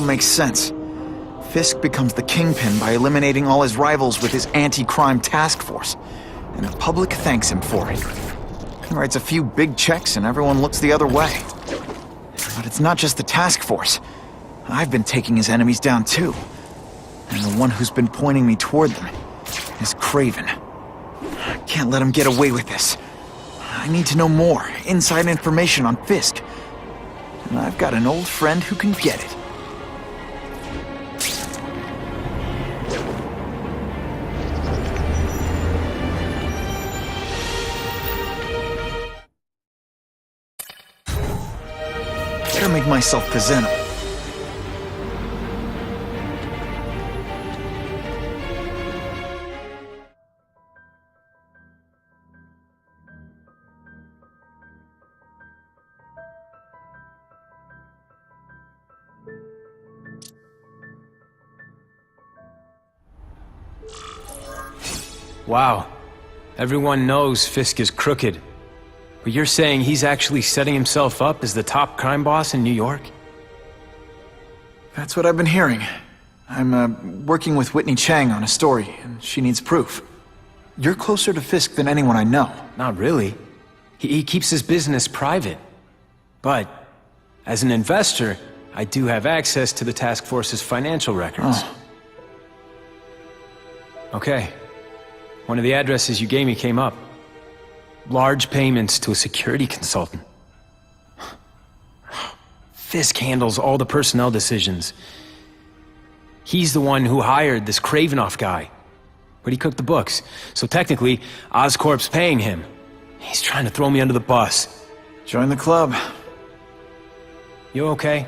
makes sense. Fisk becomes the kingpin by eliminating all his rivals with his anti-crime task force, and the public thanks him for it. He writes a few big checks and everyone looks the other way. But it's not just the task force. I've been taking his enemies down too. And the one who's been pointing me toward them is Kraven. I can't let him get away with this. I need to know more, inside information on Fisk. And I've got an old friend who can get it. Better make myself presentable. Wow. Everyone knows Fisk is crooked. But you're saying he's actually setting himself up as the top crime boss in New York? That's what I've been hearing. I'm working with Whitney Chang on a story, and she needs proof. You're closer to Fisk than anyone I know. Not really. He keeps his business private. But, as an investor, I do have access to the task force's financial records. Oh. Okay. One of the addresses you gave me came up. Large payments to a security consultant. Fisk handles all the personnel decisions. He's the one who hired this Kravinoff guy. But he cooked the books, so technically, Oscorp's paying him. He's trying to throw me under the bus. Join the club. You okay?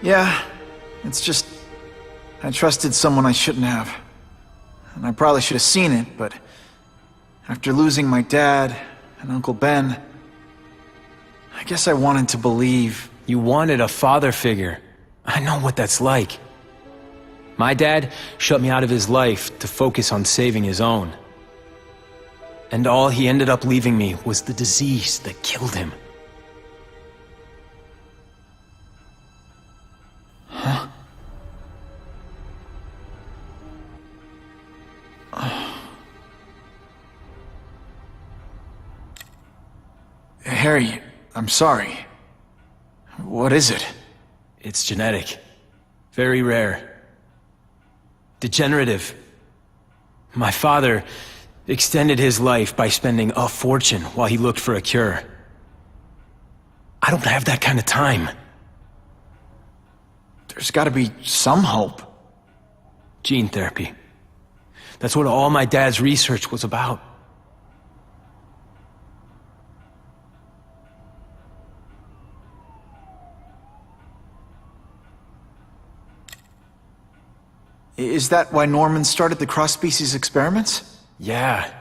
Yeah, it's just... I trusted someone I shouldn't have. And I probably should have seen it, but... after losing my dad and Uncle Ben... I guess I wanted to believe... You wanted a father figure. I know what that's like. My dad shut me out of his life to focus on saving his own. And all he ended up leaving me was the disease that killed him. Huh? Harry, I'm sorry. What is it? It's genetic. Very rare. Degenerative. My father extended his life by spending a fortune while he looked for a cure. I don't have that kind of time. There's gotta be some hope. Gene therapy. That's what all my dad's research was about. Is that why Norman started the cross-species experiments? Yeah.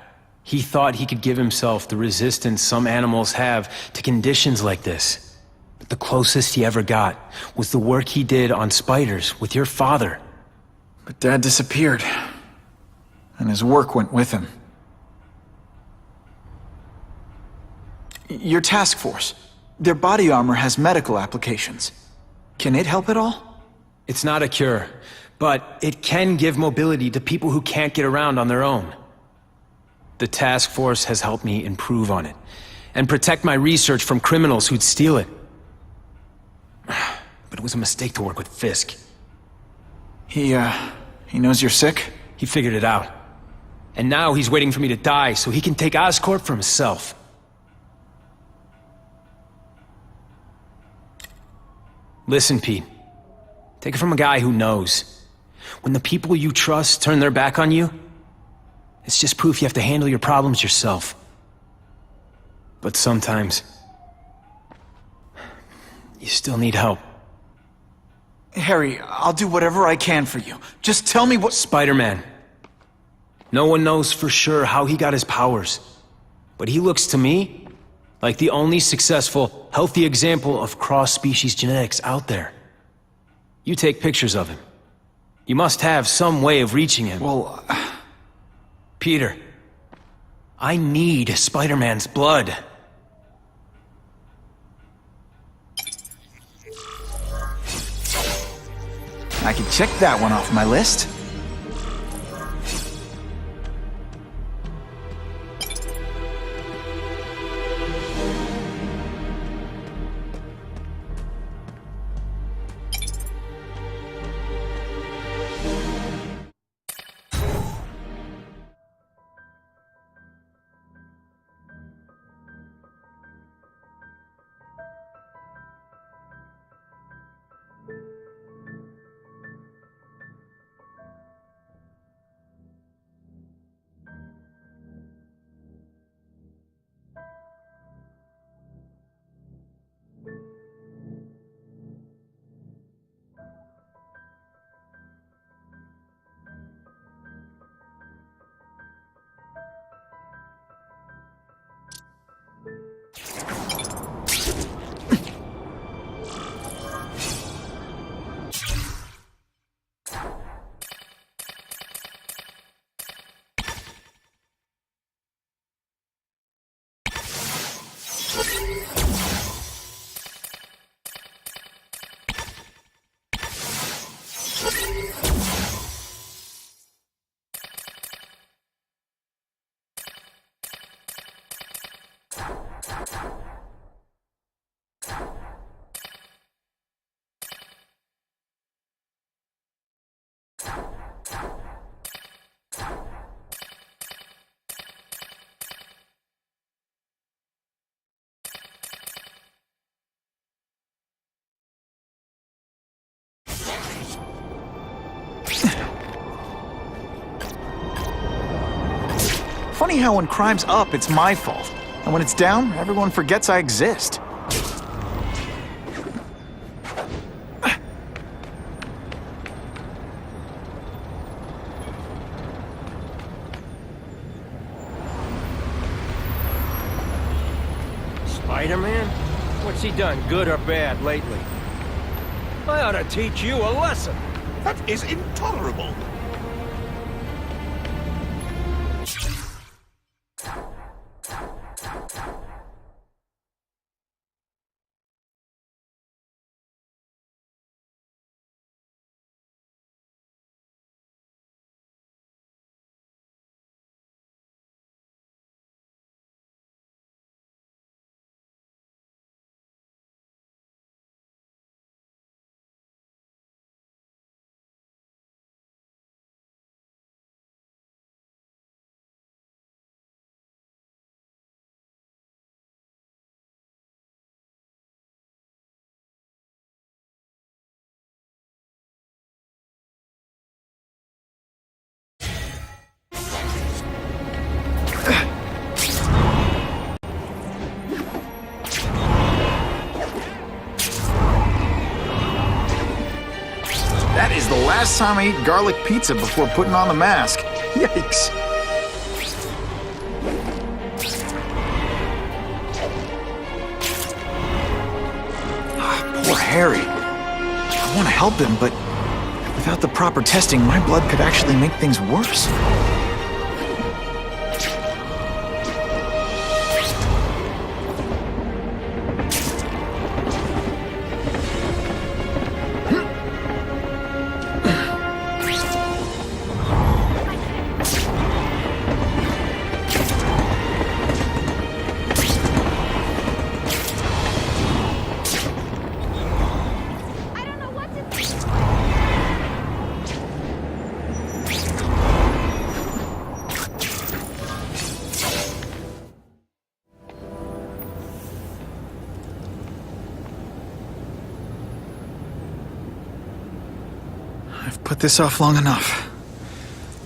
He thought he could give himself the resistance some animals have to conditions like this. But the closest he ever got was the work he did on spiders with your father. But Dad disappeared. And his work went with him. Your task force. Their body armor has medical applications. Can it help at all? It's not a cure, but it can give mobility to people who can't get around on their own. The task force has helped me improve on it, and protect my research from criminals who'd steal it. But it was a mistake to work with Fisk. He knows you're sick? He figured it out. And now he's waiting for me to die so he can take Oscorp for himself. Listen, Pete. Take it from a guy who knows. When the people you trust turn their back on you, it's just proof you have to handle your problems yourself. But sometimes, you still need help. Harry, I'll do whatever I can for you. Just tell me what— Spider-Man. No one knows for sure how he got his powers. But he looks to me like the only successful, healthy example of cross-species genetics out there. You take pictures of him. You must have some way of reaching him. Well, Peter, I need Spider-Man's blood. I can check that one off my list. Funny how when crime's up, it's my fault. And when it's down, everyone forgets I exist. Spider-Man? What's he done, good or bad, lately? I ought to teach you a lesson. That is intolerable. That is the last time I eat garlic pizza before putting on the mask. Yikes. Poor Harry. I want to help him, but without the proper testing, my blood could actually make things worse. I've put this off long enough.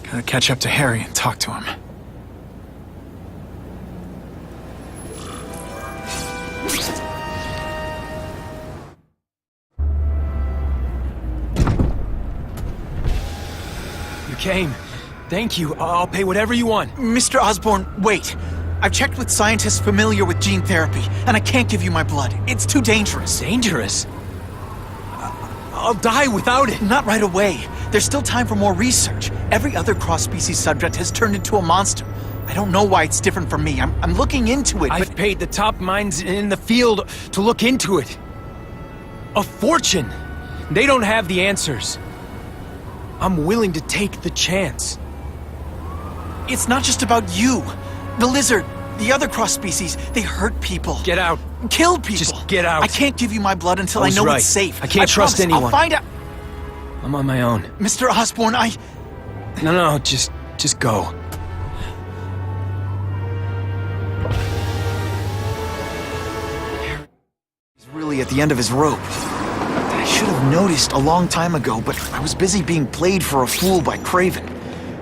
Gotta catch up to Harry and talk to him. You came. Thank you. I'll pay whatever you want. Mr. Osborn, wait. I've checked with scientists familiar with gene therapy, and I can't give you my blood. It's too dangerous. Dangerous? I'll die without it. Not right away. There's still time for more research. Every other cross-species subject has turned into a monster. I don't know why it's different from me. I'm looking into it, I've paid the top minds in the field to look into it. A fortune. They don't have the answers. I'm willing to take the chance. It's not just about you. The lizard, the other cross species, they hurt people. Get out. Kill people. Just get out. I can't give you my blood until I was know right. it's safe. I can't trust promise. anyone. I'll find out. I'm on my own. Mr. Osborn, No, just go. He's really at the end of his rope. I should have noticed a long time ago, but I was busy being played for a fool by Craven.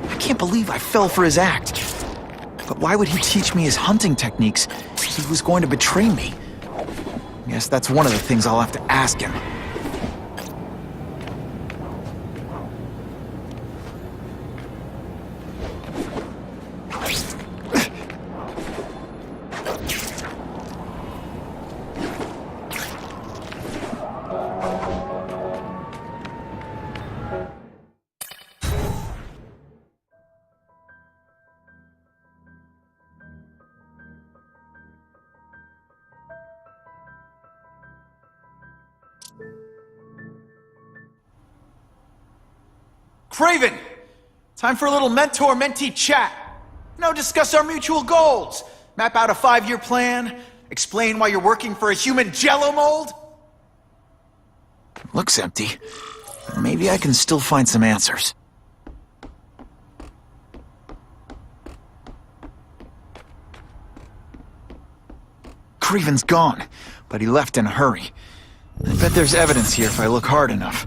I can't believe I fell for his act. But why would he teach me his hunting techniques if he was going to betray me? Guess that's one of the things I'll have to ask him. Craven! Time for a little mentor-mentee chat. Discuss our mutual goals. Map out a 5-year plan. Explain why you're working for a human jello mold. Looks empty. Maybe I can still find some answers. Craven's gone, but he left in a hurry. I bet there's evidence here if I look hard enough.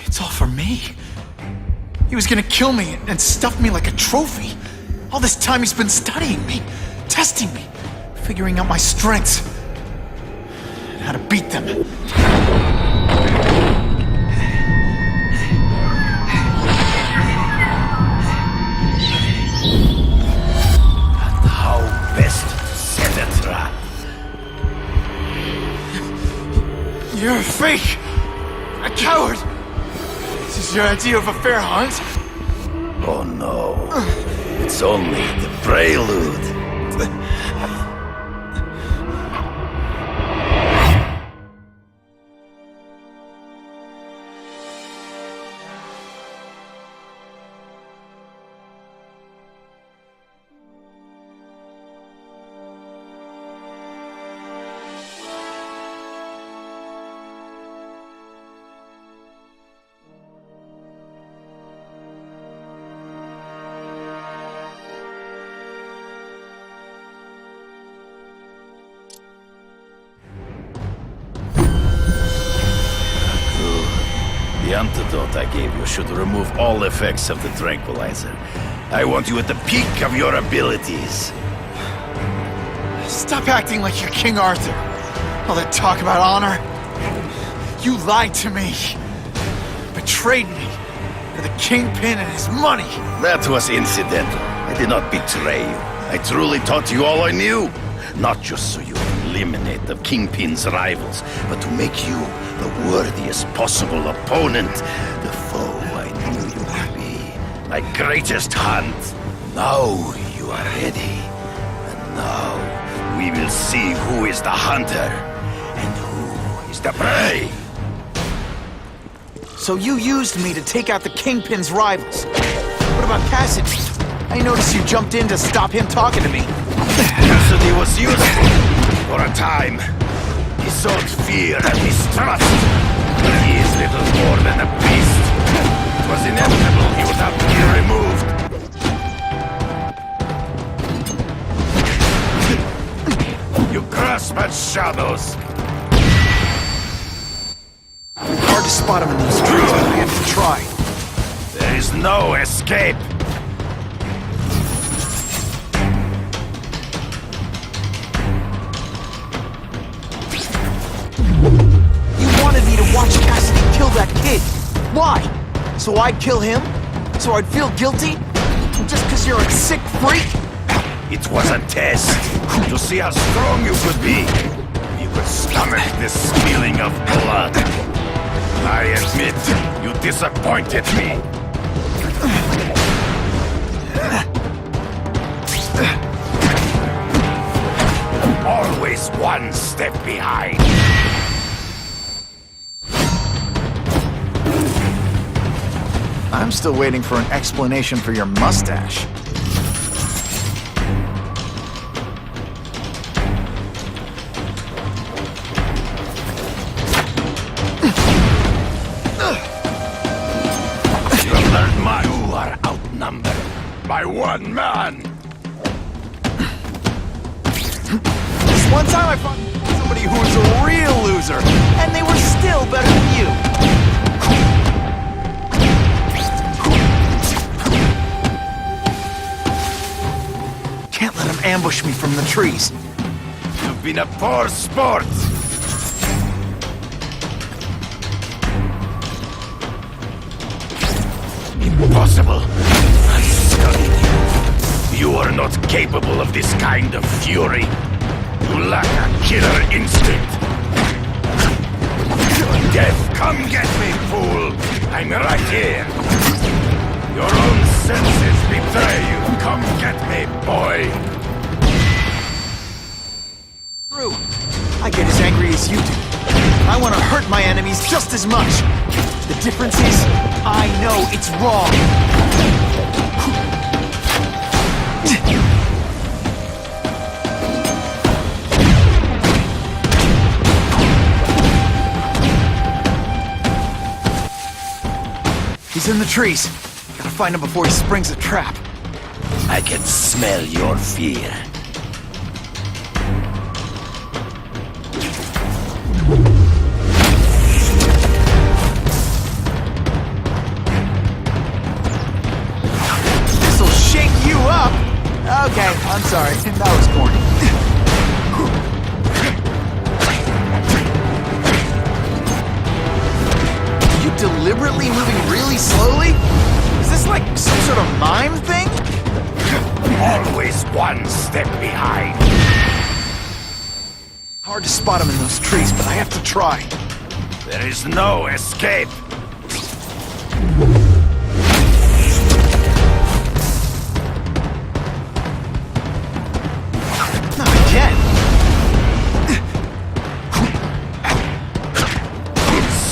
It's all for me. He was gonna kill me and stuff me like a trophy. All this time he's been studying me, testing me, figuring out my strengths, and how to beat them. How best to set a trap? You're a fake! A coward! This is your idea of a fair hunt? Oh no. It's only the prelude. The antidote I gave you should remove all effects of the tranquilizer. I want you at the peak of your abilities. Stop acting like you're King Arthur. All that talk about honor. You lied to me. Betrayed me. For the Kingpin and his money. That was incidental. I did not betray you. I truly taught you all I knew. Not just so you eliminate the Kingpin's rivals, but to make you the worthiest possible opponent. The foe I knew you would be. My greatest hunt. Now you are ready. And now we will see who is the hunter and who is the prey. So you used me to take out the Kingpin's rivals. What about Cassidy? I noticed you jumped in to stop him talking to me. Cassidy was useful for a time. He sowed fear and mistrust. But he is little more than a beast. It was inevitable he would have to be removed. You grasp at shadows. Hard to spot him in those trees, but I have to try. There is no escape. You wanted me to watch Cassidy kill that kid. Why? So I'd kill him? So I'd feel guilty? Just because you're a sick freak? It was a test to see how strong you could be. You could stomach this spilling of blood. I admit, you disappointed me. Always one step behind. I'm still waiting for an explanation for your mustache. You are outnumbered by one man. Just one time I fought somebody who was a real loser, and they were still better than you. Can't let him ambush me from the trees. You've been a poor sport. Impossible. I studied you. You are not capable of this kind of fury. You lack a killer instinct. Death, come get me, fool! I'm right here. Your own senses betray you. Come get me, boy. True. I get as angry as you do. I want to hurt my enemies just as much. The difference is, I know it's wrong. He's in the trees. Gotta find him before he springs a trap. I can smell your fear. This'll shake you up! Okay, I'm sorry. That was corny. Are you deliberately moving really slowly? Is this like some sort of mime thing? Always one step behind. Hard to spot him in those trees, but I have to try. There is no escape. Not again.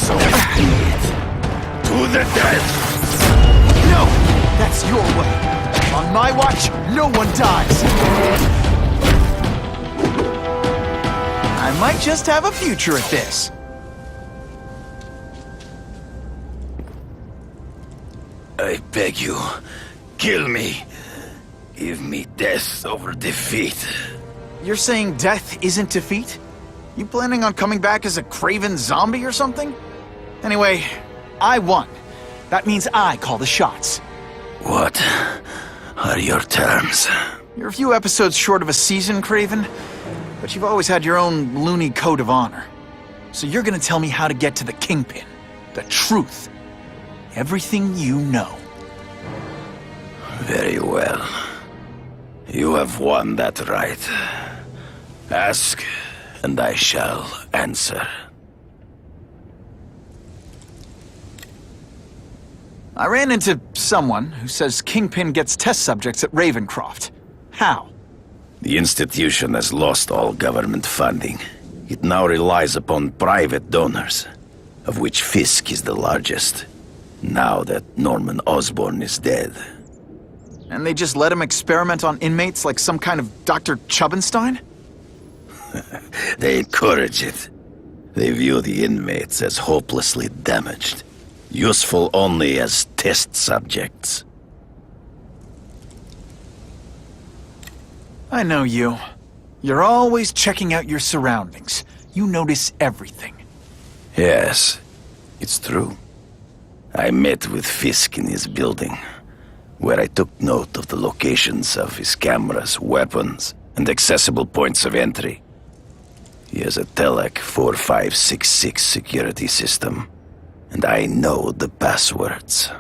So be it. To the death. No! That's your way. On my watch, no one dies. I might just have a future at this. I beg you, kill me. Give me death over defeat. You're saying death isn't defeat? You planning on coming back as a craven zombie or something? Anyway, I won. That means I call the shots. What are your terms? You're a few episodes short of a season, Craven, but you've always had your own loony code of honor. So you're gonna tell me how to get to the Kingpin. The truth. Everything you know. Very well. You have won that right. Ask, and I shall answer. I ran into someone who says Kingpin gets test subjects at Ravencroft. How? The institution has lost all government funding. It now relies upon private donors, of which Fisk is the largest, now that Norman Osborn is dead. And they just let him experiment on inmates like some kind of Dr. Chubbenstein? They encourage it. They view the inmates as hopelessly damaged, useful only as test subjects. I know you. You're always checking out your surroundings. You notice everything. Yes, it's true. I met with Fisk in his building, where I took note of the locations of his cameras, weapons, and accessible points of entry. He has a Telek 4566 security system, and I know the passwords.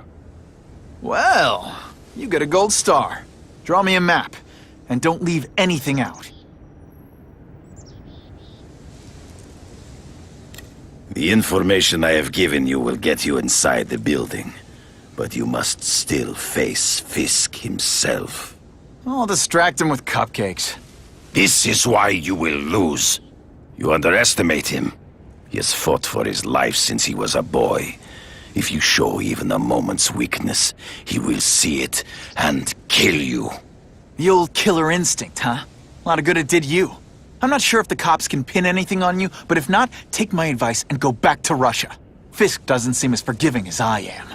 Well, You get a gold star. Draw me a map, and don't leave anything out. The information I have given you will get you inside the building. But you must still face Fisk himself. I'll distract him with cupcakes. This is why you will lose. You underestimate him. He has fought for his life since he was a boy. If you show even a moment's weakness, he will see it and kill you. The old killer instinct, huh? A lot of good it did you. I'm not sure if the cops can pin anything on you, but if not, take my advice and go back to Russia. Fisk doesn't seem as forgiving as I am.